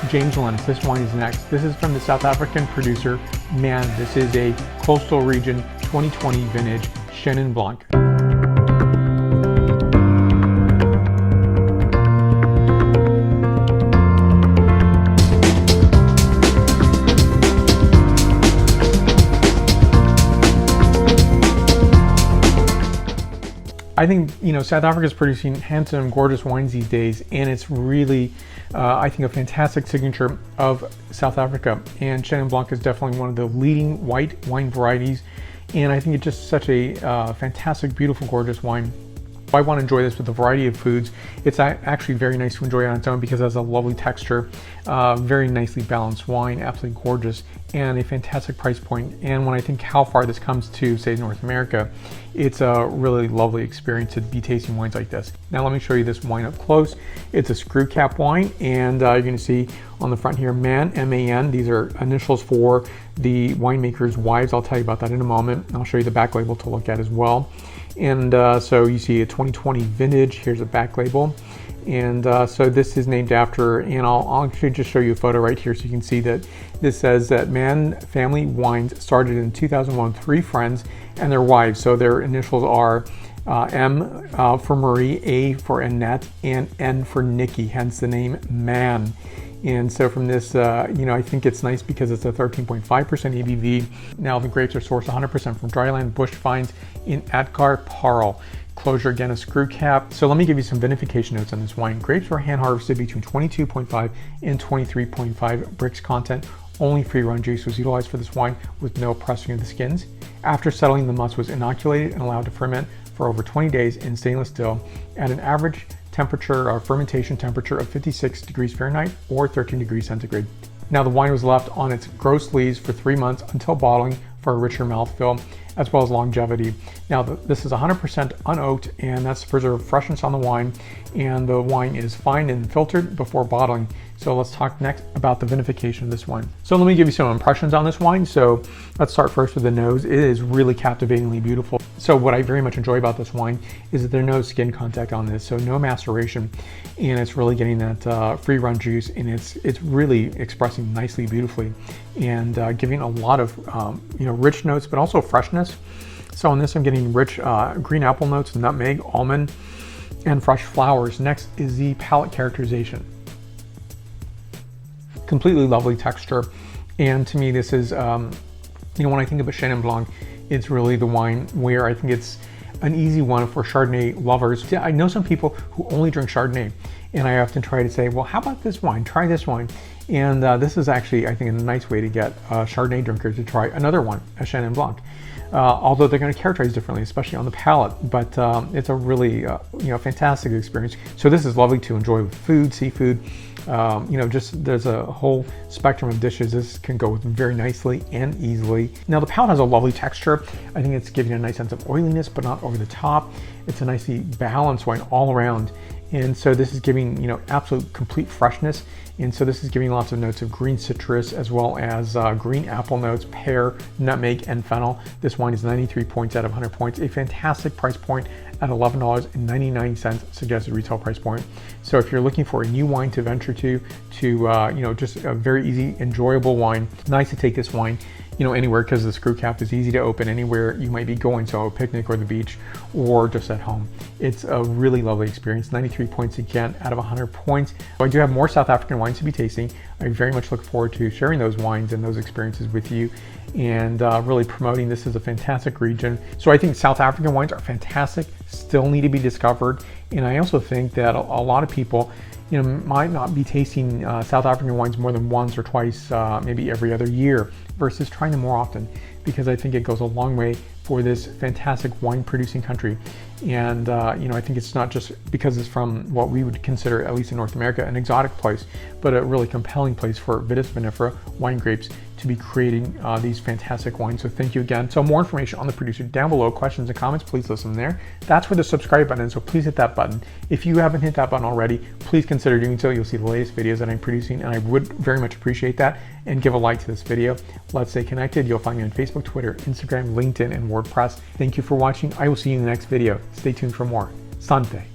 James Lennis. This wine is next. This is from the South African producer Man. This is a coastal region 2020 vintage Chenin Blanc. I think, South Africa is producing handsome, gorgeous wines these days, and it's really, I think, a fantastic signature of South Africa. And Chenin Blanc is definitely one of the leading white wine varieties, and I think it's just such a fantastic, beautiful, gorgeous wine. I want to enjoy this with a variety of foods. It's actually very nice to enjoy on its own because it has a lovely texture, very nicely balanced wine, absolutely gorgeous, and a fantastic price point. And when I think how far this comes to, say, North America, it's a really lovely experience to be tasting wines like this. Now let me show you this wine up close. It's a screw cap wine, and you're going to see on the front here, Man, M-A-N. These are initials for the winemaker's wives. I'll tell you about that in a moment. I'll show you the back label to look at as well. And so you see a 2020 vintage. Here's a back label. And so this is named after, and I'll actually just show you a photo right here so you can see that this says that Man Family Wines started in 2001, 3 friends and their wives. So their initials are M for Marie, A for Annette, and N for Nikki, hence the name Man. And so from this, I think it's nice because it's a 13.5% ABV. Now the grapes are sourced 100% from dryland bush vines in Atkar Parl. Closure again, a screw cap. So let me give you some vinification notes on this wine. Grapes were hand harvested between 22.5 and 23.5 Brix content. Only free run juice was utilized for this wine with no pressing of the skins. After settling, the must was inoculated and allowed to ferment for over 20 days in stainless still at an average temperature or fermentation temperature of 56 degrees Fahrenheit or 13 degrees centigrade. Now the wine was left on its gross lees for 3 months until bottling for a richer mouthfeel as well as longevity. Now this is 100% unoaked, and that's to preserve freshness on the wine, and the wine is fined and filtered before bottling. So let's talk next about the vinification of this wine. So let me give you some impressions on this wine. So let's start first with the nose. It is really captivatingly beautiful. So what I very much enjoy about this wine is that there's no skin contact on this, so no maceration, and it's really getting that free run juice, and it's really expressing nicely, beautifully, and giving a lot of rich notes, but also freshness. So on this, I'm getting rich green apple notes, nutmeg, almond, and fresh flowers. Next is the palate characterization. Completely lovely texture, and to me, this is when I think of a Chenin Blanc, it's really the wine where I think it's an easy one for Chardonnay lovers. I know some people who only drink Chardonnay, and I often try to say, well, how about this wine? Try this wine. And this is actually, I think, a nice way to get a Chardonnay drinker to try another one, a Chenin Blanc. Although they're going to characterize differently, especially on the palate, but it's a really fantastic experience. So this is lovely to enjoy with food, seafood. Just there's a whole spectrum of dishes this can go with very nicely and easily. Now the palate has a lovely texture. I think it's giving a nice sense of oiliness, but not over the top. It's a nicely balanced wine all around. And so this is giving, absolute complete freshness. And so this is giving lots of notes of green citrus as well as green apple notes, pear, nutmeg, and fennel. This wine is 93 points out of 100 points, a fantastic price point at $11.99 suggested retail price point. So if you're looking for a new wine to venture to just a very easy, enjoyable wine, nice to take this wine anywhere because the screw cap is easy to open anywhere you might be going, so a picnic or the beach or just at home. It's a really lovely experience. 93 points again out of 100 points. So I do have more South African wines to be tasting. I very much look forward to sharing those wines and those experiences with you and really promoting this as a fantastic region. So I think South African wines are fantastic, still need to be discovered. And I also think that a lot of people might not be tasting South African wines more than once or twice, maybe every other year, versus trying them more often, because I think it goes a long way for this fantastic wine producing country. And I think it's not just because it's from what we would consider, at least in North America, an exotic place, but a really compelling place for Vitis vinifera wine grapes to be creating these fantastic wines. So thank you again. So more information on the producer down below, questions and comments, please list them there. That's where the subscribe button is, so please hit that button. If you haven't hit that button already, please consider doing so. You'll see the latest videos that I'm producing, and I would very much appreciate that. And give a like to this video. Let's stay connected. You'll find me on Facebook, Twitter, Instagram, LinkedIn, and WordPress. Thank you for watching. I will see you in the next video. Stay tuned for more. Santé.